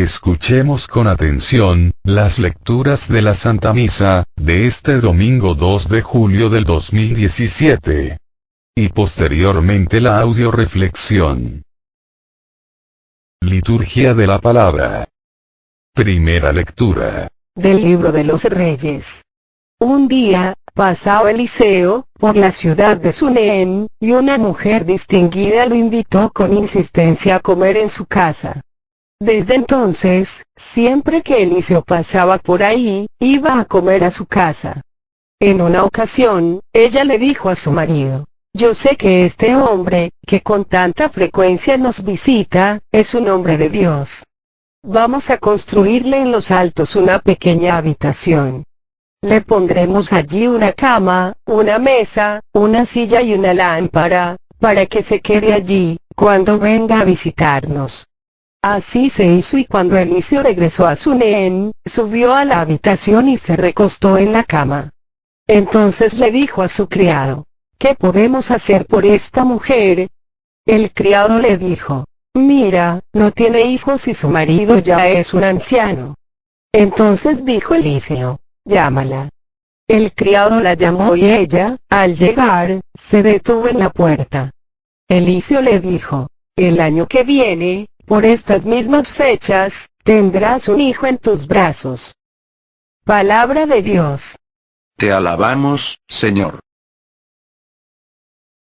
Escuchemos con atención, las lecturas de la Santa Misa, de este domingo 2 de julio del 2017. Y posteriormente la audioreflexión. Liturgia de la Palabra. Primera lectura. Del libro de los Reyes. Un día, pasaba Eliseo por la ciudad de Sunem, y una mujer distinguida lo invitó con insistencia a comer en su casa. Desde entonces, siempre que Eliseo pasaba por ahí, iba a comer a su casa. En una ocasión, ella le dijo a su marido: yo sé que este hombre, que con tanta frecuencia nos visita, es un hombre de Dios. Vamos a construirle en los altos una pequeña habitación. Le pondremos allí una cama, una mesa, una silla y una lámpara, para que se quede allí, cuando venga a visitarnos. Así se hizo, y cuando Eliseo regresó a Sunem, subió a la habitación y se recostó en la cama. Entonces le dijo a su criado: ¿qué podemos hacer por esta mujer? El criado le dijo: mira, no tiene hijos y su marido ya es un anciano. Entonces dijo Eliseo: llámala. El criado la llamó y ella, al llegar, se detuvo en la puerta. Eliseo le dijo: el año que viene, por estas mismas fechas, tendrás un hijo en tus brazos. Palabra de Dios. Te alabamos, Señor.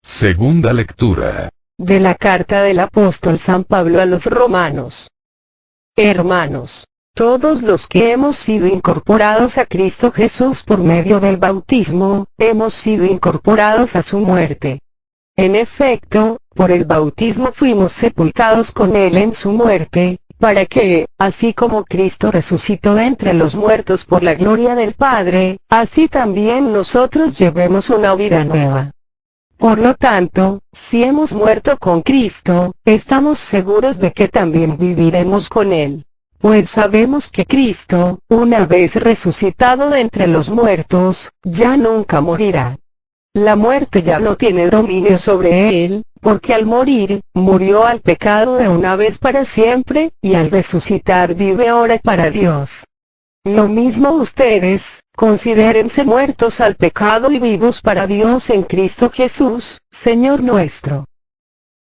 Segunda lectura. De la carta del apóstol San Pablo a los romanos. Hermanos, todos los que hemos sido incorporados a Cristo Jesús por medio del bautismo, hemos sido incorporados a su muerte. En efecto, por el bautismo fuimos sepultados con Él en su muerte, para que, así como Cristo resucitó de entre los muertos por la gloria del Padre, así también nosotros llevemos una vida nueva. Por lo tanto, si hemos muerto con Cristo, estamos seguros de que también viviremos con Él. Pues sabemos que Cristo, una vez resucitado de entre los muertos, ya nunca morirá. La muerte ya no tiene dominio sobre Él, porque al morir, murió al pecado de una vez para siempre, y al resucitar vive ahora para Dios. Lo mismo ustedes, considérense muertos al pecado y vivos para Dios en Cristo Jesús, Señor nuestro.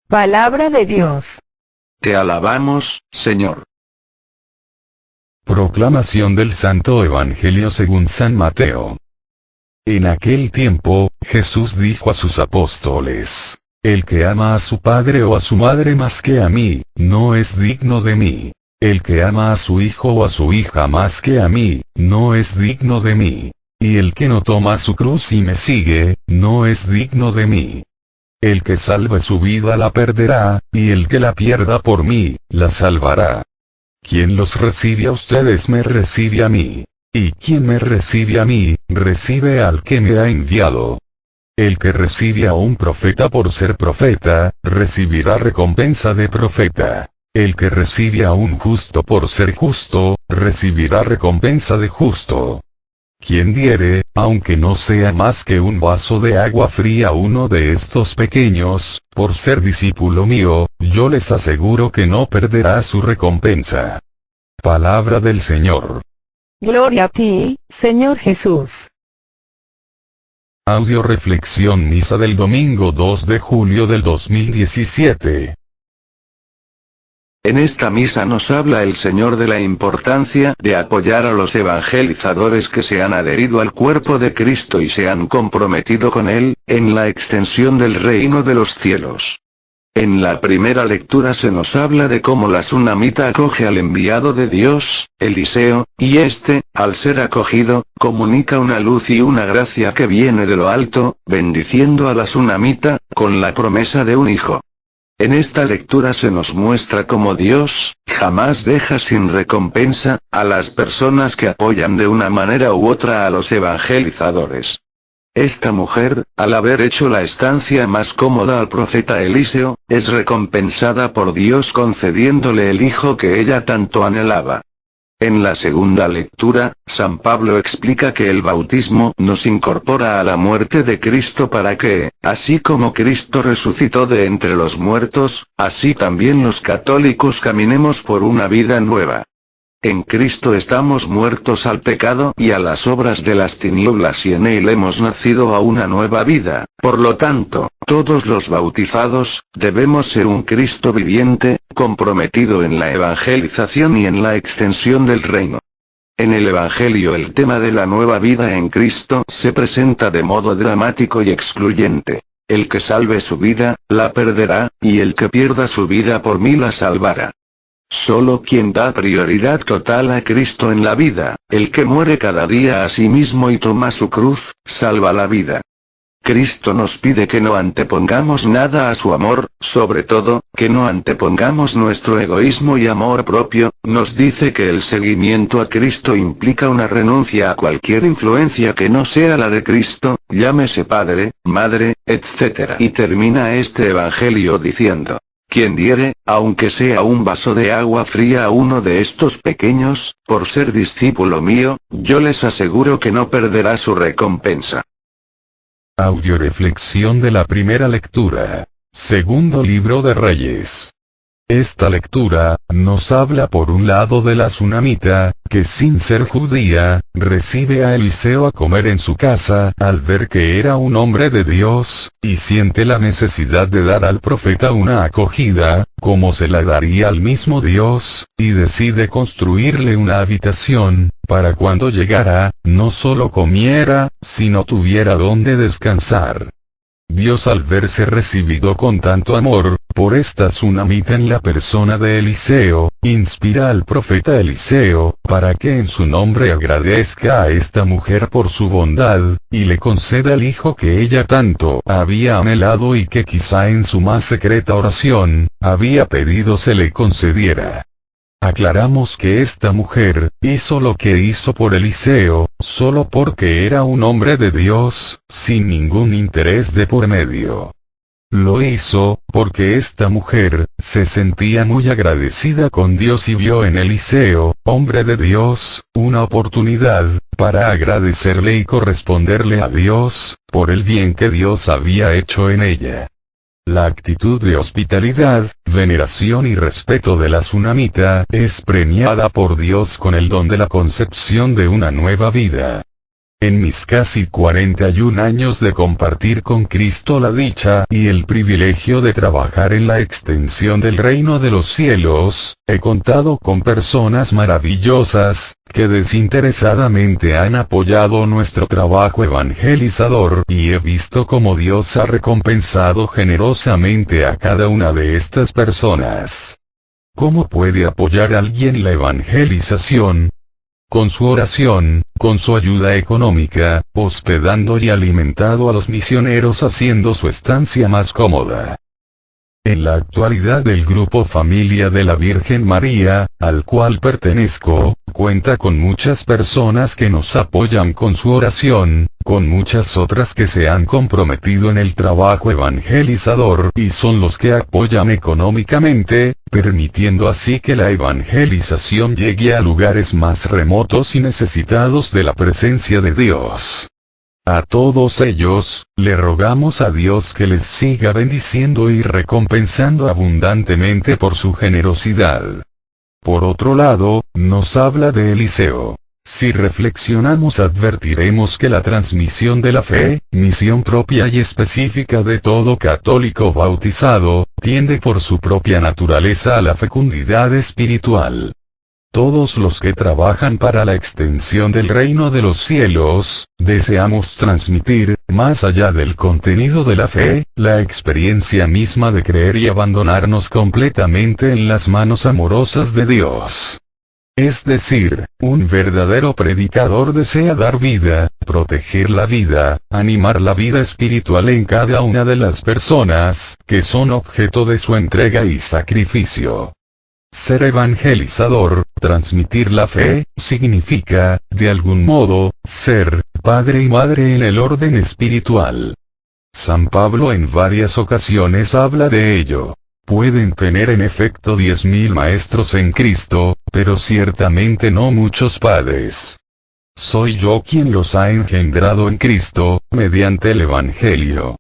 Palabra de Dios. Te alabamos, Señor. Proclamación del Santo Evangelio según San Mateo. En aquel tiempo, Jesús dijo a sus apóstoles: el que ama a su padre o a su madre más que a mí, no es digno de mí. El que ama a su hijo o a su hija más que a mí, no es digno de mí. Y el que no toma su cruz y me sigue, no es digno de mí. El que salve su vida la perderá, y el que la pierda por mí, la salvará. Quien los recibe a ustedes me recibe a mí. Y quien me recibe a mí, recibe al que me ha enviado. El que recibe a un profeta por ser profeta, recibirá recompensa de profeta. El que recibe a un justo por ser justo, recibirá recompensa de justo. Quien diere, aunque no sea más que un vaso de agua fría a uno de estos pequeños, por ser discípulo mío, yo les aseguro que no perderá su recompensa. Palabra del Señor. Gloria a ti, Señor Jesús. Audioreflexión Misa del domingo 2 de julio del 2017. En esta misa nos habla el Señor de la importancia de apoyar a los evangelizadores que se han adherido al cuerpo de Cristo y se han comprometido con Él, en la extensión del reino de los cielos. En la primera lectura se nos habla de cómo la sunamita acoge al enviado de Dios, Eliseo, y este, al ser acogido, comunica una luz y una gracia que viene de lo alto, bendiciendo a la sunamita, con la promesa de un hijo. En esta lectura se nos muestra cómo Dios, jamás deja sin recompensa, a las personas que apoyan de una manera u otra a los evangelizadores. Esta mujer, al haber hecho la estancia más cómoda al profeta Eliseo, es recompensada por Dios concediéndole el hijo que ella tanto anhelaba. En la segunda lectura, San Pablo explica que el bautismo nos incorpora a la muerte de Cristo para que, así como Cristo resucitó de entre los muertos, así también los católicos caminemos por una vida nueva. En Cristo estamos muertos al pecado y a las obras de las tinieblas y en Él hemos nacido a una nueva vida. Por lo tanto, todos los bautizados, debemos ser un Cristo viviente, comprometido en la evangelización y en la extensión del reino. En el Evangelio el tema de la nueva vida en Cristo se presenta de modo dramático y excluyente. El que salve su vida, la perderá, y el que pierda su vida por mí la salvará. Solo quien da prioridad total a Cristo en la vida, el que muere cada día a sí mismo y toma su cruz, salva la vida. Cristo nos pide que no antepongamos nada a su amor, sobre todo, que no antepongamos nuestro egoísmo y amor propio. Nos dice que el seguimiento a Cristo implica una renuncia a cualquier influencia que no sea la de Cristo, llámese padre, madre, etc. Y termina este evangelio diciendo: quien diere, aunque sea un vaso de agua fría a uno de estos pequeños, por ser discípulo mío, yo les aseguro que no perderá su recompensa. Audioreflexión de la primera lectura. Segundo libro de Reyes. Esta lectura, nos habla por un lado de la tsunamita, que sin ser judía, recibe a Eliseo a comer en su casa, al ver que era un hombre de Dios, y siente la necesidad de dar al profeta una acogida, como se la daría al mismo Dios, y decide construirle una habitación, para cuando llegara, no solo comiera, sino tuviera donde descansar. Dios, al verse recibido con tanto amor, por esta tsunamita en la persona de Eliseo, inspira al profeta Eliseo, para que en su nombre agradezca a esta mujer por su bondad, y le conceda el hijo que ella tanto había anhelado y que quizá en su más secreta oración, había pedido se le concediera. Aclaramos que esta mujer, hizo lo que hizo por Eliseo, solo porque era un hombre de Dios, sin ningún interés de por medio. Lo hizo, porque esta mujer, se sentía muy agradecida con Dios y vio en Eliseo, hombre de Dios, una oportunidad, para agradecerle y corresponderle a Dios, por el bien que Dios había hecho en ella. La actitud de hospitalidad, veneración y respeto de la tsunamita es premiada por Dios con el don de la concepción de una nueva vida. En mis casi 41 años de compartir con Cristo la dicha y el privilegio de trabajar en la extensión del reino de los cielos, he contado con personas maravillosas, que desinteresadamente han apoyado nuestro trabajo evangelizador, y he visto cómo Dios ha recompensado generosamente a cada una de estas personas. ¿Cómo puede apoyar a alguien la evangelización? Con su oración, con su ayuda económica, hospedando y alimentando a los misioneros haciendo su estancia más cómoda. En la actualidad el grupo Familia de la Virgen María, al cual pertenezco, cuenta con muchas personas que nos apoyan con su oración, con muchas otras que se han comprometido en el trabajo evangelizador y son los que apoyan económicamente, permitiendo así que la evangelización llegue a lugares más remotos y necesitados de la presencia de Dios. A todos ellos, le rogamos a Dios que les siga bendiciendo y recompensando abundantemente por su generosidad. Por otro lado, nos habla de Eliseo. Si reflexionamos advertiremos que la transmisión de la fe, misión propia y específica de todo católico bautizado, tiende por su propia naturaleza a la fecundidad espiritual. Todos los que trabajan para la extensión del reino de los cielos, deseamos transmitir, más allá del contenido de la fe, la experiencia misma de creer y abandonarnos completamente en las manos amorosas de Dios. Es decir, un verdadero predicador desea dar vida, proteger la vida, animar la vida espiritual en cada una de las personas, que son objeto de su entrega y sacrificio. Ser evangelizador, transmitir la fe, significa, de algún modo, ser padre y madre en el orden espiritual. San Pablo en varias ocasiones habla de ello. Pueden tener en efecto 10.000 maestros en Cristo, pero ciertamente no muchos padres. Soy yo quien los ha engendrado en Cristo, mediante el Evangelio.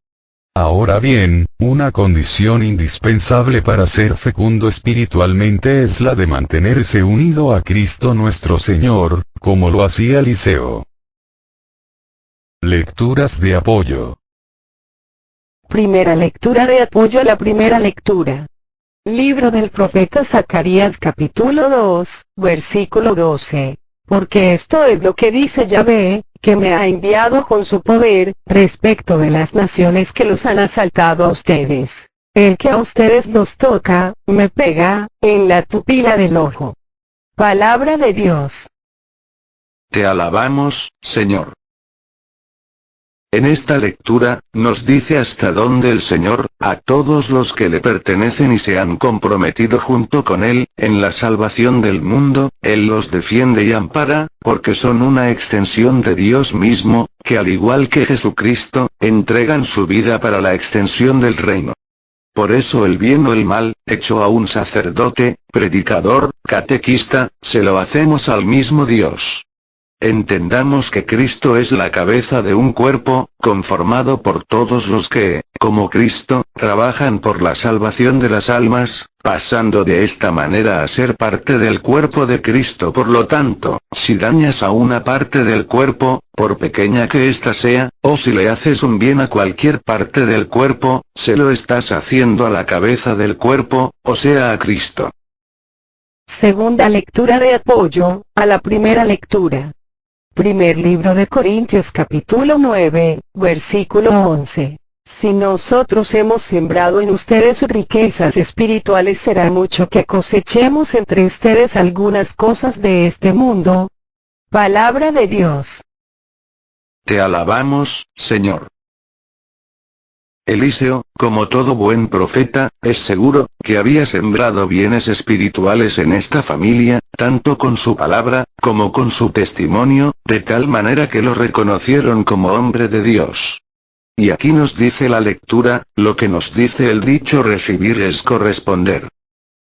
Ahora bien, una condición indispensable para ser fecundo espiritualmente es la de mantenerse unido a Cristo nuestro Señor, como lo hacía Eliseo. Lecturas de apoyo. Primera lectura de apoyo a la primera lectura. Libro del profeta Zacarías capítulo 2, versículo 12. Porque esto es lo que dice Yahvé, que me ha enviado con su poder, respecto de las naciones que los han asaltado a ustedes. El que a ustedes los toca, me pega, en la pupila del ojo. Palabra de Dios. Te alabamos, Señor. En esta lectura, nos dice hasta dónde el Señor, a todos los que le pertenecen y se han comprometido junto con Él, en la salvación del mundo, Él los defiende y ampara, porque son una extensión de Dios mismo, que al igual que Jesucristo, entregan su vida para la extensión del reino. Por eso el bien o el mal, hecho a un sacerdote, predicador, catequista, se lo hacemos al mismo Dios. Entendamos que Cristo es la cabeza de un cuerpo, conformado por todos los que, como Cristo, trabajan por la salvación de las almas, pasando de esta manera a ser parte del cuerpo de Cristo. Por lo tanto, si dañas a una parte del cuerpo, por pequeña que ésta sea, o si le haces un bien a cualquier parte del cuerpo, se lo estás haciendo a la cabeza del cuerpo, o sea a Cristo. Segunda lectura de apoyo, a la primera lectura. Primer libro de Corintios capítulo 9, versículo 11. Si nosotros hemos sembrado en ustedes riquezas espirituales, será mucho que cosechemos entre ustedes algunas cosas de este mundo. Palabra de Dios. Te alabamos, Señor. Eliseo, como todo buen profeta, es seguro, que había sembrado bienes espirituales en esta familia, tanto con su palabra, como con su testimonio, de tal manera que lo reconocieron como hombre de Dios. Y aquí nos dice la lectura, lo que nos dice el dicho recibir es corresponder.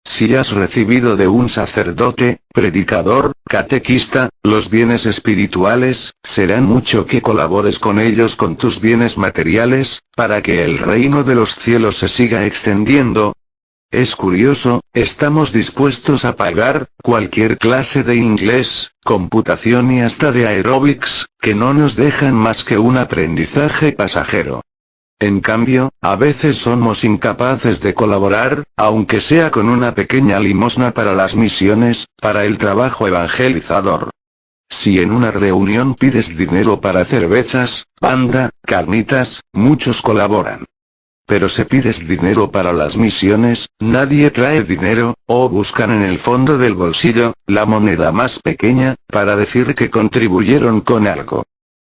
Si has recibido de un sacerdote, predicador, catequista, los bienes espirituales, serán mucho que colabores con ellos con tus bienes materiales, para que el reino de los cielos se siga extendiendo. Es curioso, estamos dispuestos a pagar cualquier clase de inglés, computación y hasta de aeróbics, que no nos dejan más que un aprendizaje pasajero. En cambio, a veces somos incapaces de colaborar, aunque sea con una pequeña limosna para las misiones, para el trabajo evangelizador. Si en una reunión pides dinero para cervezas, panda, carnitas, muchos colaboran. Pero si pides dinero para las misiones, nadie trae dinero, o buscan en el fondo del bolsillo, la moneda más pequeña, para decir que contribuyeron con algo.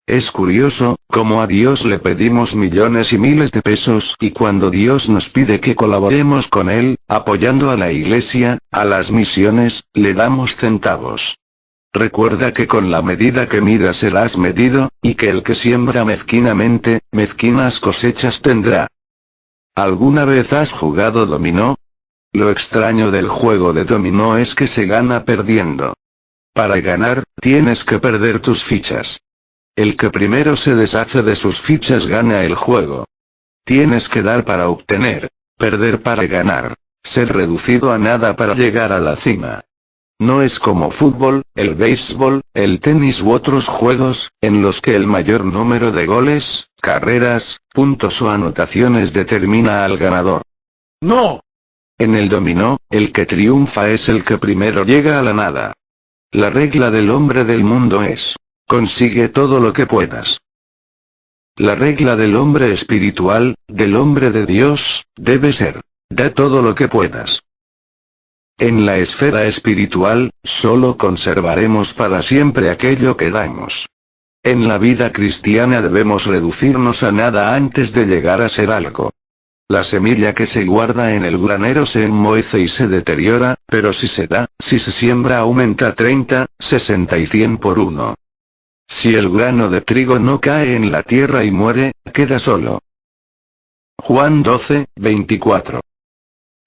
Es curioso, cómo a Dios le pedimos millones y miles de pesos y cuando Dios nos pide que colaboremos con Él, apoyando a la iglesia, a las misiones, le damos centavos. Recuerda que con la medida que midas serás medido, y que el que siembra mezquinamente, mezquinas cosechas tendrá. ¿Alguna vez has jugado dominó? Lo extraño del juego de dominó es que se gana perdiendo. Para ganar, tienes que perder tus fichas. El que primero se deshace de sus fichas gana el juego. Tienes que dar para obtener, perder para ganar, ser reducido a nada para llegar a la cima. No es como fútbol, el béisbol, el tenis u otros juegos, en los que el mayor número de goles, carreras, puntos o anotaciones determina al ganador. ¡No! En el dominó, el que triunfa es el que primero llega a la nada. La regla del hombre del mundo es: consigue todo lo que puedas. La regla del hombre espiritual, del hombre de Dios, debe ser: da todo lo que puedas. En la esfera espiritual, solo conservaremos para siempre aquello que damos. En la vida cristiana debemos reducirnos a nada antes de llegar a ser algo. La semilla que se guarda en el granero se enmohece y se deteriora, pero si se da, si se siembra aumenta 30, 60 y 100 por uno. Si el grano de trigo no cae en la tierra y muere, queda solo. Juan 12, 24.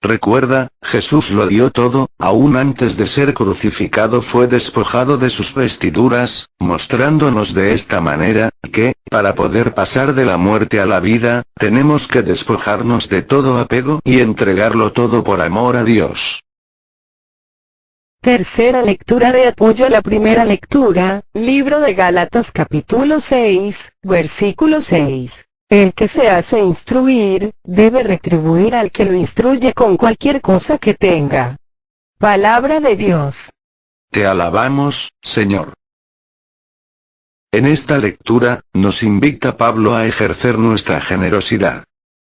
Recuerda, Jesús lo dio todo, aún antes de ser crucificado fue despojado de sus vestiduras, mostrándonos de esta manera, que, para poder pasar de la muerte a la vida, tenemos que despojarnos de todo apego y entregarlo todo por amor a Dios. Tercera lectura de apoyo a la primera lectura, libro de Gálatas capítulo 6, versículo 6. El que se hace instruir, debe retribuir al que lo instruye con cualquier cosa que tenga. Palabra de Dios. Te alabamos, Señor. En esta lectura, nos invita Pablo a ejercer nuestra generosidad.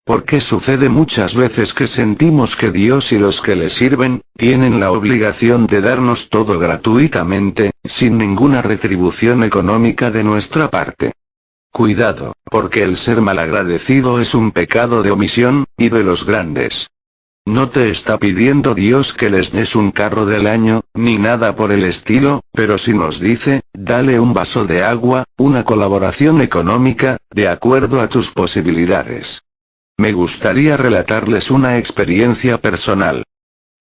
Porque sucede muchas veces que sentimos que Dios y los que le sirven, tienen la obligación de darnos todo gratuitamente, sin ninguna retribución económica de nuestra parte. Cuidado, porque el ser malagradecido es un pecado de omisión, y de los grandes. No te está pidiendo Dios que les des un carro del año, ni nada por el estilo, pero sí nos dice, dale un vaso de agua, una colaboración económica, de acuerdo a tus posibilidades. Me gustaría relatarles una experiencia personal.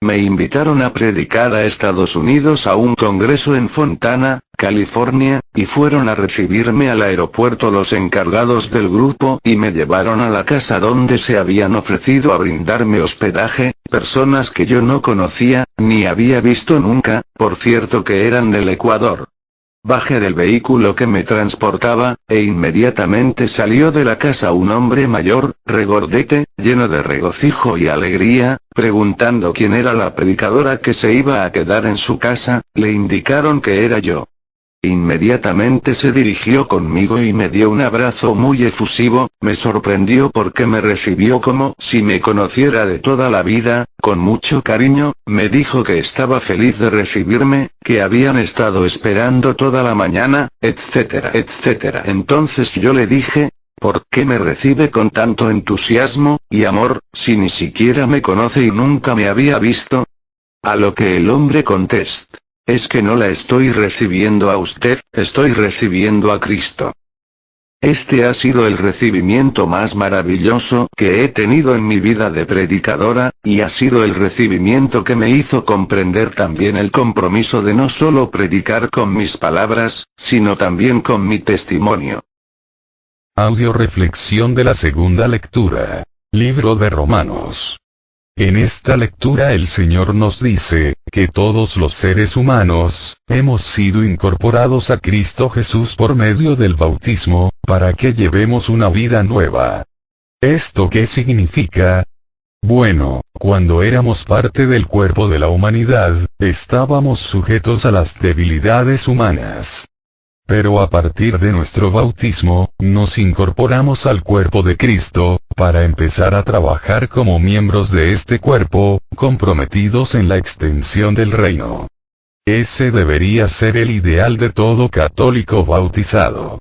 Me invitaron a predicar a Estados Unidos a un congreso en Fontana, California, y fueron a recibirme al aeropuerto los encargados del grupo y me llevaron a la casa donde se habían ofrecido a brindarme hospedaje, personas que yo no conocía, ni había visto nunca, por cierto que eran del Ecuador. Bajé del vehículo que me transportaba, e inmediatamente salió de la casa un hombre mayor, regordete, lleno de regocijo y alegría, preguntando quién era la predicadora que se iba a quedar en su casa. Le indicaron que era yo. Inmediatamente se dirigió conmigo y me dio un abrazo muy efusivo. Me sorprendió porque me recibió como si me conociera de toda la vida, con mucho cariño. Me dijo que estaba feliz de recibirme, que habían estado esperando toda la mañana, etcétera, etcétera. Entonces yo le dije, ¿por qué me recibe con tanto entusiasmo y amor, si ni siquiera me conoce y nunca me había visto? A lo que el hombre contesta, es que no la estoy recibiendo a usted, estoy recibiendo a Cristo. Este ha sido el recibimiento más maravilloso que he tenido en mi vida de predicadora, y ha sido el recibimiento que me hizo comprender también el compromiso de no solo predicar con mis palabras, sino también con mi testimonio. Audio reflexión de la segunda lectura. Libro de Romanos. En esta lectura el Señor nos dice, que todos los seres humanos, hemos sido incorporados a Cristo Jesús por medio del bautismo, para que llevemos una vida nueva. ¿Esto qué significa? Bueno, cuando éramos parte del cuerpo de la humanidad, estábamos sujetos a las debilidades humanas. Pero a partir de nuestro bautismo, nos incorporamos al cuerpo de Cristo, para empezar a trabajar como miembros de este cuerpo, comprometidos en la extensión del reino. Ese debería ser el ideal de todo católico bautizado.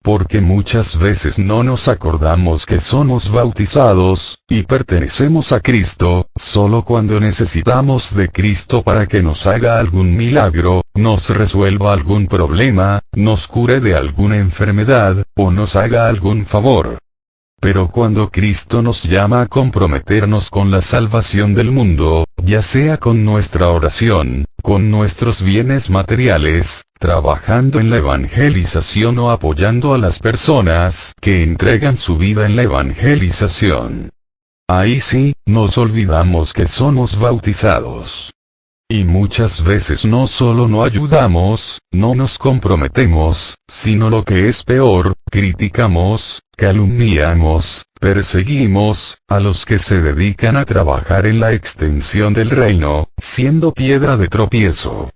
Porque muchas veces no nos acordamos que somos bautizados, y pertenecemos a Cristo, solo cuando necesitamos de Cristo para que nos haga algún milagro, nos resuelva algún problema, nos cure de alguna enfermedad, o nos haga algún favor. Pero cuando Cristo nos llama a comprometernos con la salvación del mundo, ya sea con nuestra oración, con nuestros bienes materiales, trabajando en la evangelización o apoyando a las personas que entregan su vida en la evangelización. Ahí sí, nos olvidamos que somos bautizados. Y muchas veces no solo no ayudamos, no nos comprometemos, sino lo que es peor, criticamos, calumniamos, perseguimos, a los que se dedican a trabajar en la extensión del reino, siendo piedra de tropiezo.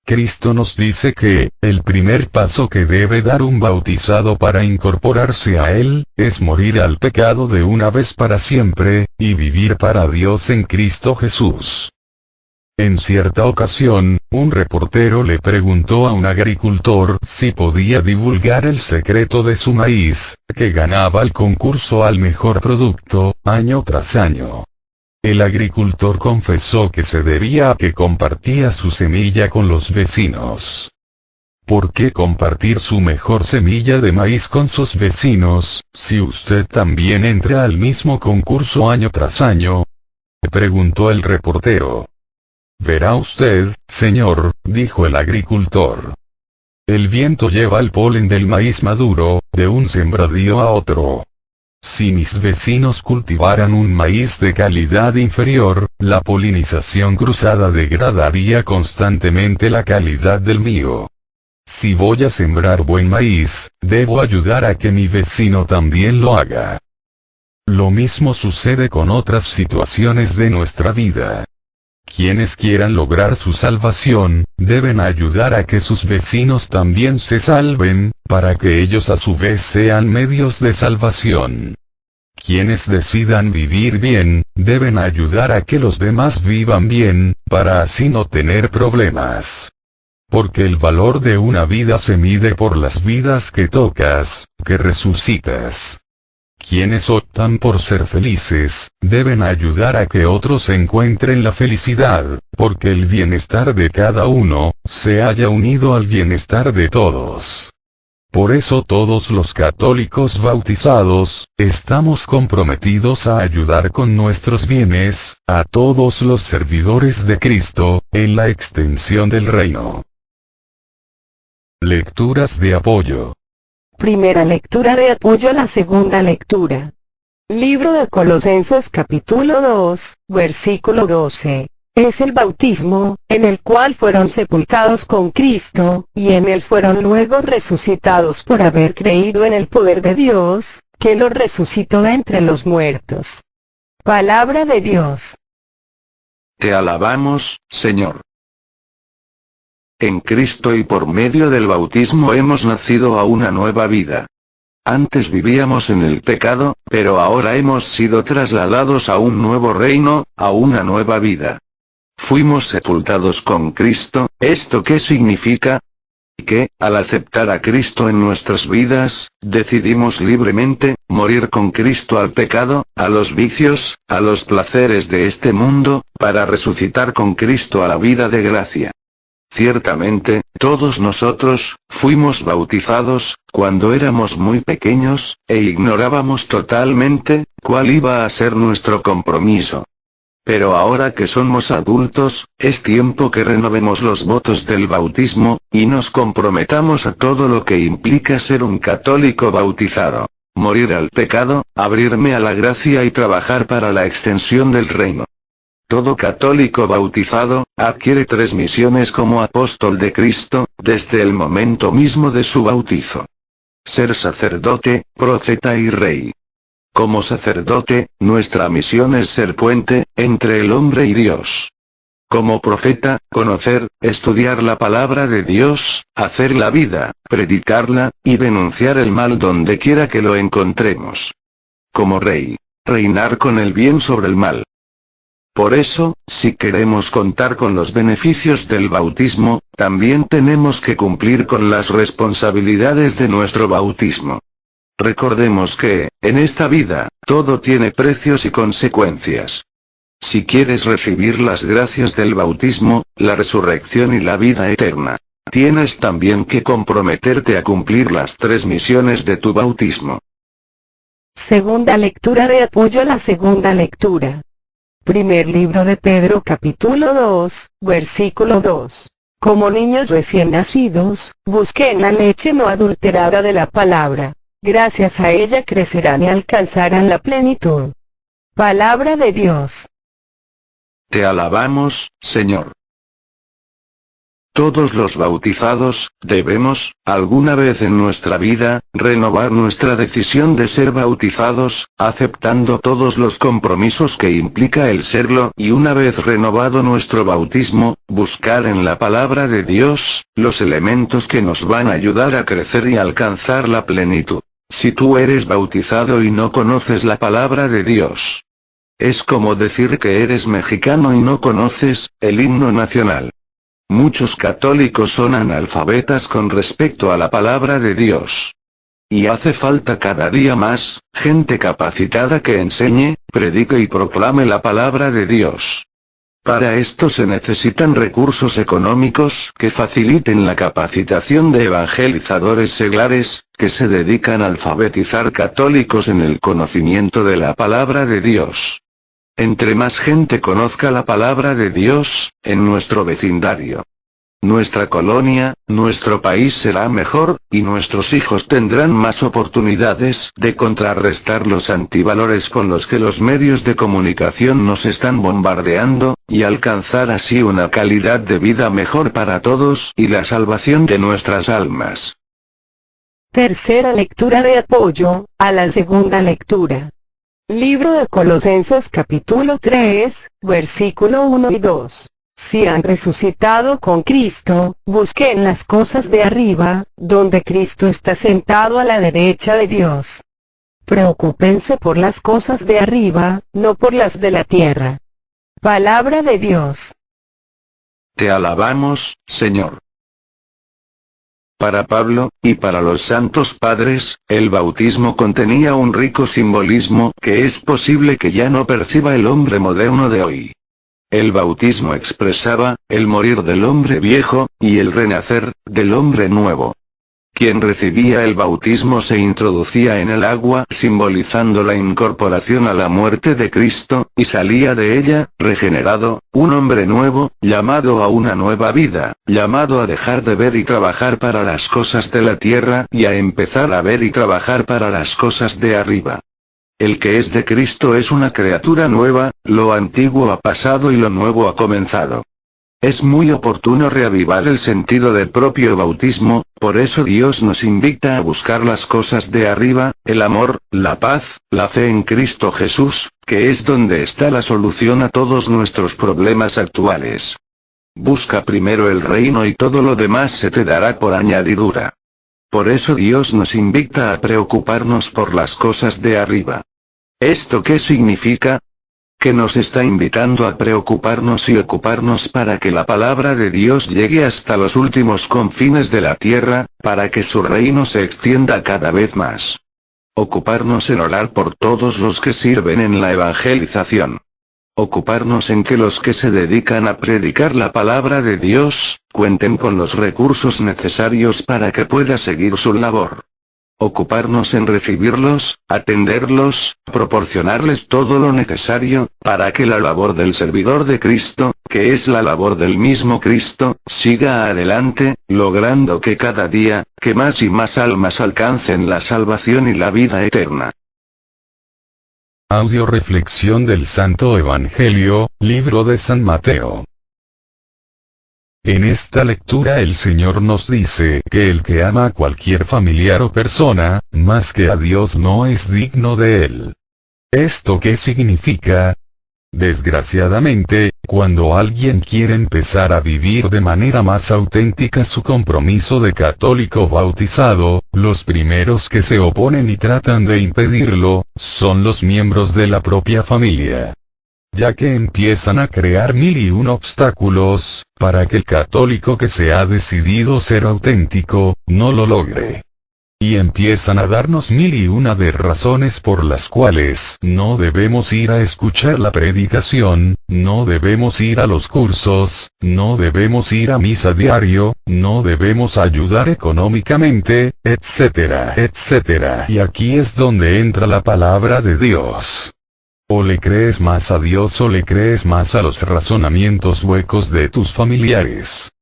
Cristo nos dice que, el primer paso que debe dar un bautizado para incorporarse a Él, es morir al pecado de una vez para siempre, y vivir para Dios en Cristo Jesús. En cierta ocasión, un reportero le preguntó a un agricultor si podía divulgar el secreto de su maíz, que ganaba el concurso al mejor producto, año tras año. El agricultor confesó que se debía a que compartía su semilla con los vecinos. ¿Por qué compartir su mejor semilla de maíz con sus vecinos, si usted también entra al mismo concurso año tras año? preguntó el reportero. Verá usted, señor, dijo el agricultor. El viento lleva el polen del maíz maduro, de un sembradío a otro. Si mis vecinos cultivaran un maíz de calidad inferior, la polinización cruzada degradaría constantemente la calidad del mío. Si voy a sembrar buen maíz, debo ayudar a que mi vecino también lo haga. Lo mismo sucede con otras situaciones de nuestra vida. Quienes quieran lograr su salvación, deben ayudar a que sus vecinos también se salven, para que ellos a su vez sean medios de salvación. Quienes decidan vivir bien, deben ayudar a que los demás vivan bien, para así no tener problemas. Porque el valor de una vida se mide por las vidas que tocas, que resucitas. Quienes optan por ser felices, deben ayudar a que otros encuentren la felicidad, porque el bienestar de cada uno, se haya unido al bienestar de todos. Por eso todos los católicos bautizados, estamos comprometidos a ayudar con nuestros bienes, a todos los servidores de Cristo, en la extensión del reino. Lecturas de apoyo. Primera lectura de apoyo a la segunda lectura. Libro de Colosenses capítulo 2, versículo 12. Es el bautismo, en el cual fueron sepultados con Cristo, y en él fueron luego resucitados por haber creído en el poder de Dios, que los resucitó de entre los muertos. Palabra de Dios. Te alabamos, Señor. En Cristo y por medio del bautismo hemos nacido a una nueva vida. Antes vivíamos en el pecado, pero ahora hemos sido trasladados a un nuevo reino, a una nueva vida. Fuimos sepultados con Cristo. ¿Esto qué significa? Que, al aceptar a Cristo en nuestras vidas, decidimos libremente morir con Cristo al pecado, a los vicios, a los placeres de este mundo, para resucitar con Cristo a la vida de gracia. Ciertamente, todos nosotros, fuimos bautizados, cuando éramos muy pequeños, e ignorábamos totalmente, cuál iba a ser nuestro compromiso. Pero ahora que somos adultos, es tiempo que renovemos los votos del bautismo, y nos comprometamos a todo lo que implica ser un católico bautizado. Morir al pecado, abrirme a la gracia y trabajar para la extensión del reino. Todo católico bautizado, adquiere 3 misiones como apóstol de Cristo, desde el momento mismo de su bautizo. Ser sacerdote, profeta y rey. Como sacerdote, nuestra misión es ser puente, entre el hombre y Dios. Como profeta, conocer, estudiar la palabra de Dios, hacer la vida, predicarla, y denunciar el mal donde quiera que lo encontremos. Como rey, reinar con el bien sobre el mal. Por eso, si queremos contar con los beneficios del bautismo, también tenemos que cumplir con las responsabilidades de nuestro bautismo. Recordemos que, en esta vida, todo tiene precios y consecuencias. Si quieres recibir las gracias del bautismo, la resurrección y la vida eterna, tienes también que comprometerte a cumplir las 3 misiones de tu bautismo. Segunda lectura de apoyo a la segunda lectura. Primer libro de Pedro capítulo 2, versículo 2. Como niños recién nacidos, busquen la leche no adulterada de la palabra. Gracias a ella crecerán y alcanzarán la plenitud. Palabra de Dios. Te alabamos, Señor. Todos los bautizados, debemos, alguna vez en nuestra vida, renovar nuestra decisión de ser bautizados, aceptando todos los compromisos que implica el serlo, y una vez renovado nuestro bautismo, buscar en la palabra de Dios, los elementos que nos van a ayudar a crecer y alcanzar la plenitud. Si tú eres bautizado y no conoces la palabra de Dios, es como decir que eres mexicano y no conoces el himno nacional. Muchos católicos son analfabetas con respecto a la palabra de Dios. Y hace falta cada día más, gente capacitada que enseñe, predique y proclame la palabra de Dios. Para esto se necesitan recursos económicos que faciliten la capacitación de evangelizadores seglares, que se dedican a alfabetizar católicos en el conocimiento de la palabra de Dios. Entre más gente conozca la palabra de Dios, en nuestro vecindario, nuestra colonia, nuestro país será mejor, y nuestros hijos tendrán más oportunidades de contrarrestar los antivalores con los que los medios de comunicación nos están bombardeando, y alcanzar así una calidad de vida mejor para todos y la salvación de nuestras almas. Tercera lectura de apoyo a la segunda lectura. Libro de Colosenses capítulo 3, versículo 1 y 2. Si han resucitado con Cristo, busquen las cosas de arriba, donde Cristo está sentado a la derecha de Dios. Preocúpense por las cosas de arriba, no por las de la tierra. Palabra de Dios. Te alabamos, Señor. Para Pablo, y para los santos padres, el bautismo contenía un rico simbolismo que es posible que ya no perciba el hombre moderno de hoy. El bautismo expresaba el morir del hombre viejo, y el renacer del hombre nuevo. Quien recibía el bautismo se introducía en el agua simbolizando la incorporación a la muerte de Cristo, y salía de ella, regenerado, un hombre nuevo, llamado a una nueva vida, llamado a dejar de ver y trabajar para las cosas de la tierra y a empezar a ver y trabajar para las cosas de arriba. El que es de Cristo es una criatura nueva, lo antiguo ha pasado y lo nuevo ha comenzado. Es muy oportuno reavivar el sentido del propio bautismo, por eso Dios nos invita a buscar las cosas de arriba, el amor, la paz, la fe en Cristo Jesús, que es donde está la solución a todos nuestros problemas actuales. Busca primero el reino y todo lo demás se te dará por añadidura. Por eso Dios nos invita a preocuparnos por las cosas de arriba. ¿Esto qué significa? Que nos está invitando a preocuparnos y ocuparnos para que la palabra de Dios llegue hasta los últimos confines de la tierra, para que su reino se extienda cada vez más. Ocuparnos en orar por todos los que sirven en la evangelización. Ocuparnos en que los que se dedican a predicar la palabra de Dios, cuenten con los recursos necesarios para que pueda seguir su labor. Ocuparnos en recibirlos, atenderlos, proporcionarles todo lo necesario, para que la labor del servidor de Cristo, que es la labor del mismo Cristo, siga adelante, logrando que cada día, que más y más almas alcancen la salvación y la vida eterna. Audio reflexión del Santo Evangelio, libro de San Mateo. En esta lectura el Señor nos dice que el que ama a cualquier familiar o persona, más que a Dios no es digno de él. ¿Esto qué significa? Desgraciadamente, cuando alguien quiere empezar a vivir de manera más auténtica su compromiso de católico bautizado, los primeros que se oponen y tratan de impedirlo, son los miembros de la propia familia. Ya que empiezan a crear 1001 obstáculos, para que el católico que se ha decidido ser auténtico, no lo logre. Y empiezan a darnos 1001 de razones por las cuales no debemos ir a escuchar la predicación, no debemos ir a los cursos, no debemos ir a misa diario, no debemos ayudar económicamente, etcétera, etcétera. Y aquí es donde entra la palabra de Dios. O le crees más a Dios o le crees más a los razonamientos huecos de tus familiares.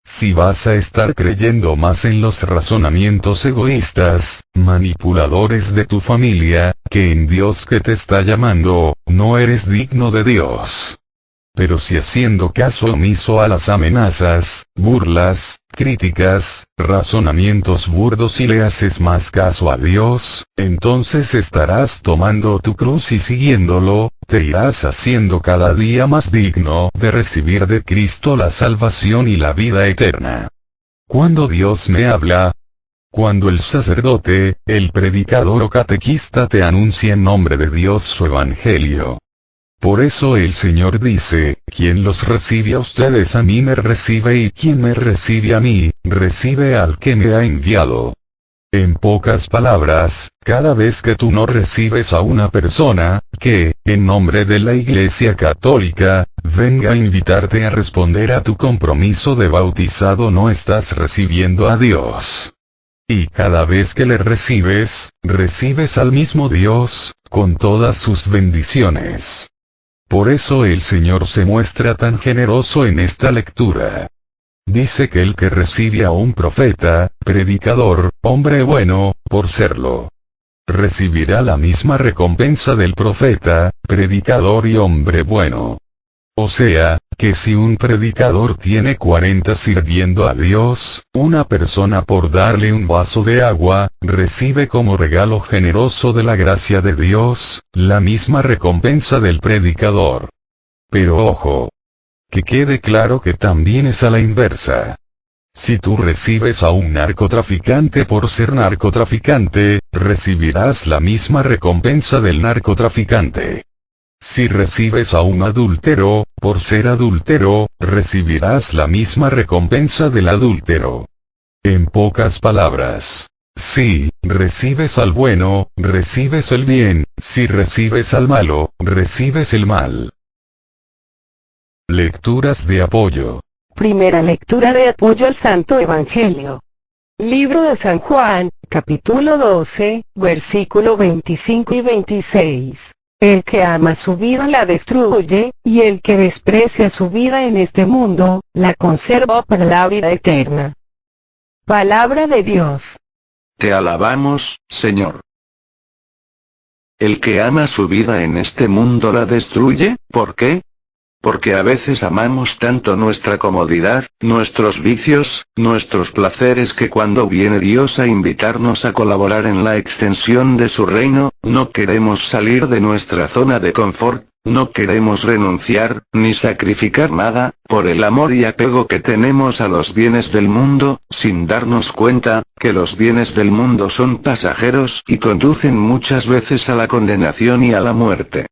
Si vas a estar creyendo más en los razonamientos egoístas, manipuladores de tu familia, que en Dios que te está llamando, no eres digno de Dios. Pero si haciendo caso omiso a las amenazas, burlas, críticas, razonamientos burdos y le haces más caso a Dios, entonces estarás tomando tu cruz y siguiéndolo, te irás haciendo cada día más digno de recibir de Cristo la salvación y la vida eterna. Cuando Dios me habla, cuando el sacerdote, el predicador o catequista te anuncia en nombre de Dios su evangelio. Por eso el Señor dice, quien los recibe a ustedes a mí me recibe y quien me recibe a mí, recibe al que me ha enviado. En pocas palabras, cada vez que tú no recibes a una persona, que, en nombre de la Iglesia Católica, venga a invitarte a responder a tu compromiso de bautizado no estás recibiendo a Dios. Y cada vez que le recibes, recibes al mismo Dios, con todas sus bendiciones. Por eso el Señor se muestra tan generoso en esta lectura. Dice que el que recibe a un profeta, predicador, hombre bueno, por serlo, recibirá la misma recompensa del profeta, predicador y hombre bueno. O sea, que si un predicador tiene 40 sirviendo a Dios, una persona por darle un vaso de agua, recibe como regalo generoso de la gracia de Dios, la misma recompensa del predicador. Pero ojo, que quede claro que también es a la inversa. Si tú recibes a un narcotraficante por ser narcotraficante, recibirás la misma recompensa del narcotraficante. Si recibes a un adúltero, por ser adúltero, recibirás la misma recompensa del adúltero. En pocas palabras, si recibes al bueno, recibes el bien; si recibes al malo, recibes el mal. Lecturas de apoyo. Primera lectura de apoyo al Santo Evangelio. Libro de San Juan, capítulo 12, versículo 25 y 26. El que ama su vida la destruye, y el que desprecia su vida en este mundo, la conserva para la vida eterna. Palabra de Dios. Te alabamos, Señor. El que ama su vida en este mundo la destruye, ¿por qué? Porque a veces amamos tanto nuestra comodidad, nuestros vicios, nuestros placeres, que cuando viene Dios a invitarnos a colaborar en la extensión de su reino, no queremos salir de nuestra zona de confort, no queremos renunciar, ni sacrificar nada, por el amor y apego que tenemos a los bienes del mundo, sin darnos cuenta, que los bienes del mundo son pasajeros y conducen muchas veces a la condenación y a la muerte.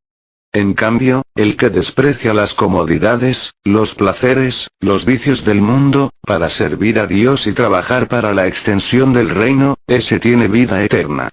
En cambio, el que desprecia las comodidades, los placeres, los vicios del mundo, para servir a Dios y trabajar para la extensión del reino, ese tiene vida eterna.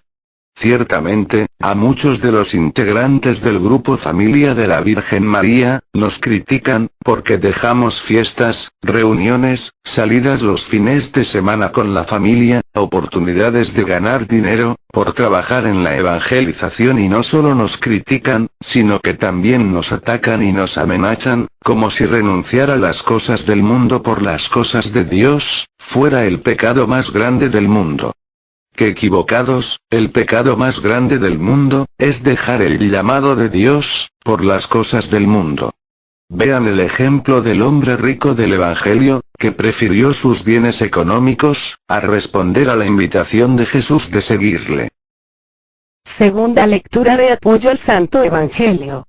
Ciertamente, a muchos de los integrantes del grupo Familia de la Virgen María, nos critican, porque dejamos fiestas, reuniones, salidas los fines de semana con la familia, oportunidades de ganar dinero, por trabajar en la evangelización, y no solo nos critican, sino que también nos atacan y nos amenazan, como si renunciar a las cosas del mundo por las cosas de Dios, fuera el pecado más grande del mundo. Que equivocados, el pecado más grande del mundo, es dejar el llamado de Dios, por las cosas del mundo. Vean el ejemplo del hombre rico del Evangelio, que prefirió sus bienes económicos, a responder a la invitación de Jesús de seguirle. Segunda lectura de apoyo al Santo Evangelio.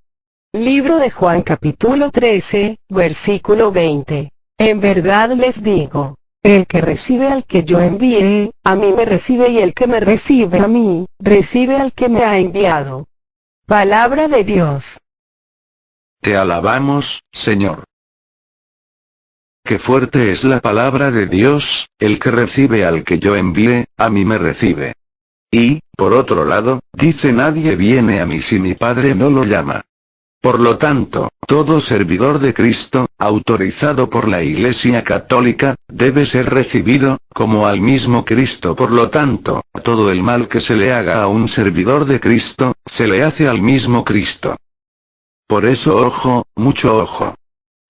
Libro de Juan capítulo 13, versículo 20. En verdad les digo, el que recibe al que yo envié, a mí me recibe, y el que me recibe a mí, recibe al que me ha enviado. Palabra de Dios. Te alabamos, Señor. Qué fuerte es la palabra de Dios: el que recibe al que yo envié, a mí me recibe. Y, por otro lado, dice: nadie viene a mí si mi Padre no lo llama. Por lo tanto, todo servidor de Cristo, autorizado por la Iglesia Católica, debe ser recibido, como al mismo Cristo. Por lo tanto, todo el mal que se le haga a un servidor de Cristo, se le hace al mismo Cristo. Por eso ojo, mucho ojo.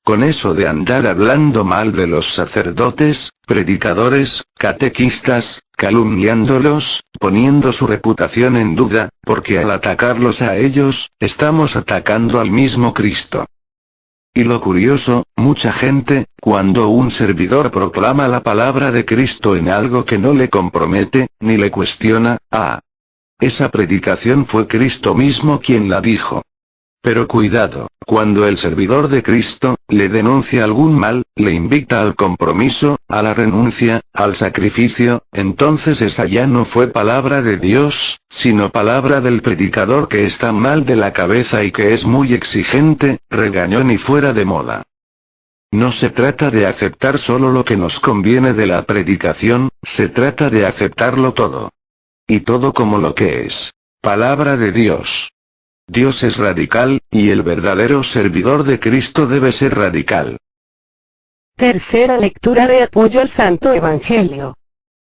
Con eso de andar hablando mal de los sacerdotes, predicadores, catequistas, calumniándolos, poniendo su reputación en duda, porque al atacarlos a ellos, estamos atacando al mismo Cristo. Y lo curioso, mucha gente, cuando un servidor proclama la palabra de Cristo en algo que no le compromete, ni le cuestiona, esa predicación fue Cristo mismo quien la dijo. Pero cuidado, cuando el servidor de Cristo le denuncia algún mal, le invita al compromiso, a la renuncia, al sacrificio, entonces esa ya no fue palabra de Dios, sino palabra del predicador, que está mal de la cabeza y que es muy exigente, regañón y fuera de moda. No se trata de aceptar solo lo que nos conviene de la predicación, se trata de aceptarlo todo. Y todo como lo que es: palabra de Dios. Dios es radical, y el verdadero servidor de Cristo debe ser radical. Tercera lectura de apoyo al Santo Evangelio.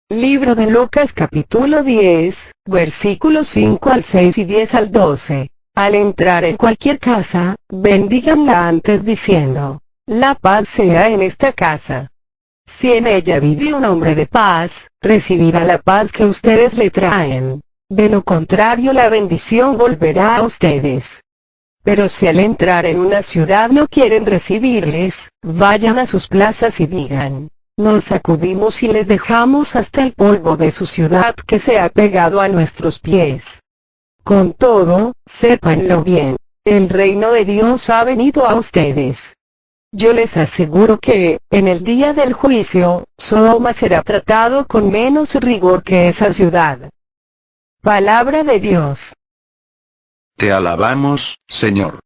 Libro de Lucas capítulo 10, versículos 5 al 6 y 10 al 12. Al entrar en cualquier casa, bendíganla antes diciendo: la paz sea en esta casa. Si en ella vive un hombre de paz, recibirá la paz que ustedes le traen. De lo contrario, la bendición volverá a ustedes. Pero si al entrar en una ciudad no quieren recibirles, vayan a sus plazas y digan: nos sacudimos y les dejamos hasta el polvo de su ciudad que se ha pegado a nuestros pies. Con todo, sépanlo bien, el reino de Dios ha venido a ustedes. Yo les aseguro que, en el día del juicio, Sodoma será tratado con menos rigor que esa ciudad. Palabra de Dios. Te alabamos, Señor.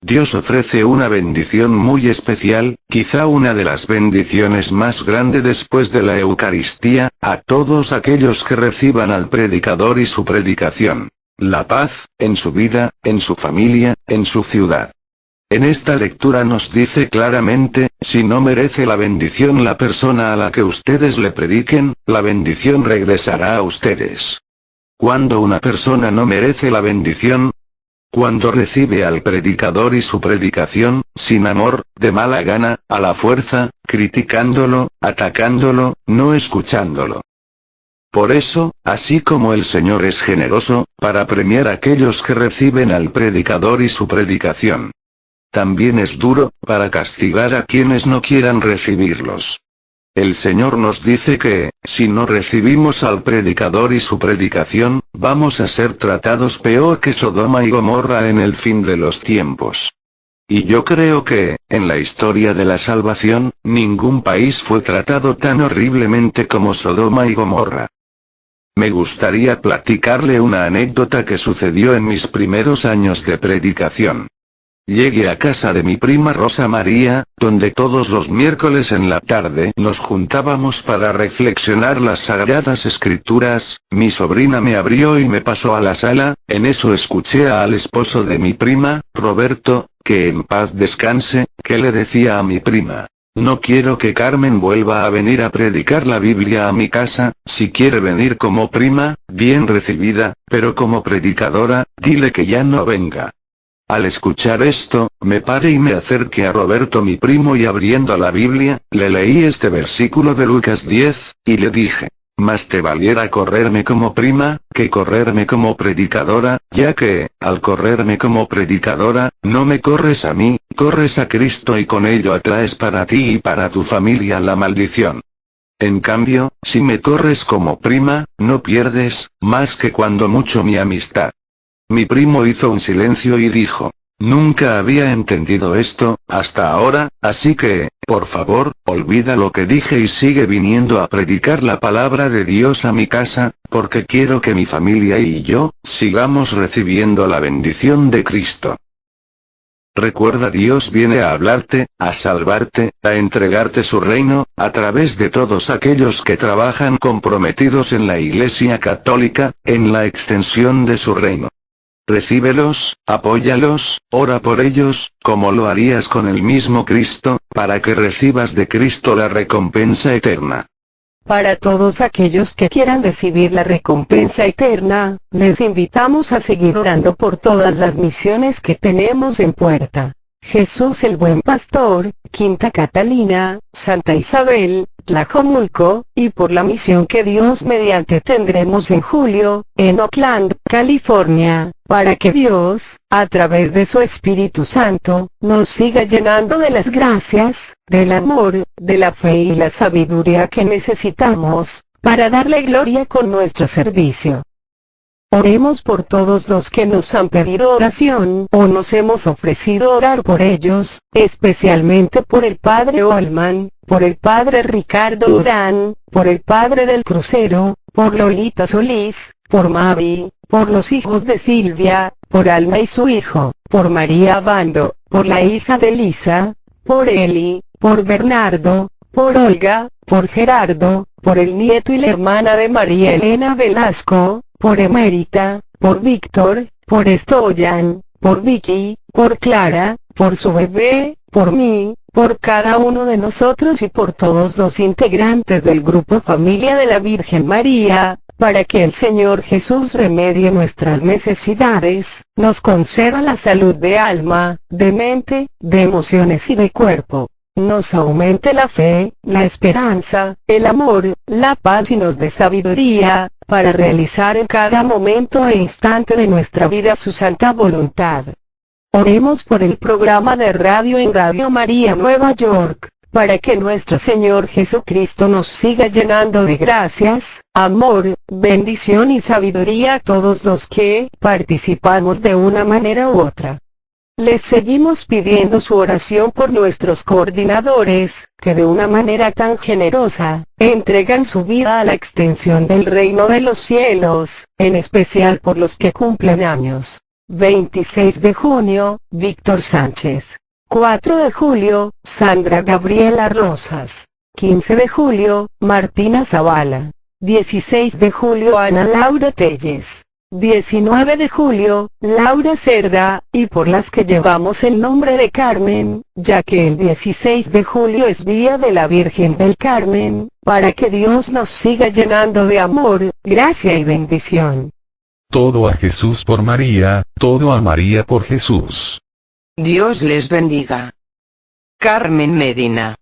Dios ofrece una bendición muy especial, quizá una de las bendiciones más grandes después de la Eucaristía, a todos aquellos que reciban al predicador y su predicación. La paz, en su vida, en su familia, en su ciudad. En esta lectura nos dice claramente, si no merece la bendición la persona a la que ustedes le prediquen, la bendición regresará a ustedes. Cuando una persona no merece la bendición, cuando recibe al predicador y su predicación, sin amor, de mala gana, a la fuerza, criticándolo, atacándolo, no escuchándolo. Por eso, así como el Señor es generoso, para premiar a aquellos que reciben al predicador y su predicación, también es duro, para castigar a quienes no quieran recibirlos. El Señor nos dice que, si no recibimos al predicador y su predicación, vamos a ser tratados peor que Sodoma y Gomorra en el fin de los tiempos. Y yo creo que, en la historia de la salvación, ningún país fue tratado tan horriblemente como Sodoma y Gomorra. Me gustaría platicarle una anécdota que sucedió en mis primeros años de predicación. Llegué a casa de mi prima Rosa María, donde todos los miércoles en la tarde nos juntábamos para reflexionar las Sagradas Escrituras. Mi sobrina me abrió y me pasó a la sala. En eso escuché al esposo de mi prima, Roberto, que en paz descanse, que le decía a mi prima: no quiero que Carmen vuelva a venir a predicar la Biblia a mi casa. Si quiere venir como prima, bien recibida, pero como predicadora, dile que ya no venga. Al escuchar esto, me paré y me acerqué a Roberto mi primo y abriendo la Biblia, le leí este versículo de Lucas 10, y le dije: más te valiera correrme como prima, que correrme como predicadora, ya que, al correrme como predicadora, no me corres a mí, corres a Cristo y con ello atraes para ti y para tu familia la maldición. En cambio, si me corres como prima, no pierdes, más que cuando mucho mi amistad. Mi primo hizo un silencio y dijo: nunca había entendido esto, hasta ahora, así que, por favor, olvida lo que dije y sigue viniendo a predicar la palabra de Dios a mi casa, porque quiero que mi familia y yo, sigamos recibiendo la bendición de Cristo. Recuerda, Dios viene a hablarte, a salvarte, a entregarte su reino, a través de todos aquellos que trabajan comprometidos en la Iglesia Católica, en la extensión de su reino. Recíbelos, apóyalos, ora por ellos, como lo harías con el mismo Cristo, para que recibas de Cristo la recompensa eterna. Para todos aquellos que quieran recibir la recompensa eterna, les invitamos a seguir orando por todas las misiones que tenemos en puerta. Jesús el Buen Pastor, Quinta Catalina, Santa Isabel, Tlajomulco, y por la misión que Dios mediante tendremos en julio, en Oakland, California, para que Dios, a través de su Espíritu Santo, nos siga llenando de las gracias, del amor, de la fe y la sabiduría que necesitamos, para darle gloria con nuestro servicio. Oremos por todos los que nos han pedido oración o nos hemos ofrecido orar por ellos, especialmente por el Padre Olman, por el Padre Ricardo Durán, por el Padre del Crucero, por Lolita Solís, por Mavi, por los hijos de Silvia, por Alma y su hijo, por María Bando, por la hija de Lisa, por Eli, por Bernardo, por Olga, por Gerardo, por el nieto y la hermana de María Elena Velasco, por Emérita, por Víctor, por Stoyan, por Vicky, por Clara, por su bebé, por mí, por cada uno de nosotros y por todos los integrantes del grupo Familia de la Virgen María, para que el Señor Jesús remedie nuestras necesidades, nos conceda la salud de alma, de mente, de emociones y de cuerpo. Nos aumente la fe, la esperanza, el amor, la paz y nos dé sabiduría, para realizar en cada momento e instante de nuestra vida su santa voluntad. Oremos por el programa de radio en Radio María Nueva York, para que nuestro Señor Jesucristo nos siga llenando de gracias, amor, bendición y sabiduría a todos los que participamos de una manera u otra. Les seguimos pidiendo su oración por nuestros coordinadores, que de una manera tan generosa, entregan su vida a la extensión del reino de los cielos, en especial por los que cumplen años. 26 de junio, Víctor Sánchez. 4 de julio, Sandra Gabriela Rosas. 15 de julio, Martina Zavala. 16 de julio, Ana Laura Telles. 19 de julio, Laura Cerda, y por las que llevamos el nombre de Carmen, ya que el 16 de julio es Día de la Virgen del Carmen, para que Dios nos siga llenando de amor, gracia y bendición. Todo a Jesús por María, todo a María por Jesús. Dios les bendiga. Carmen Medina.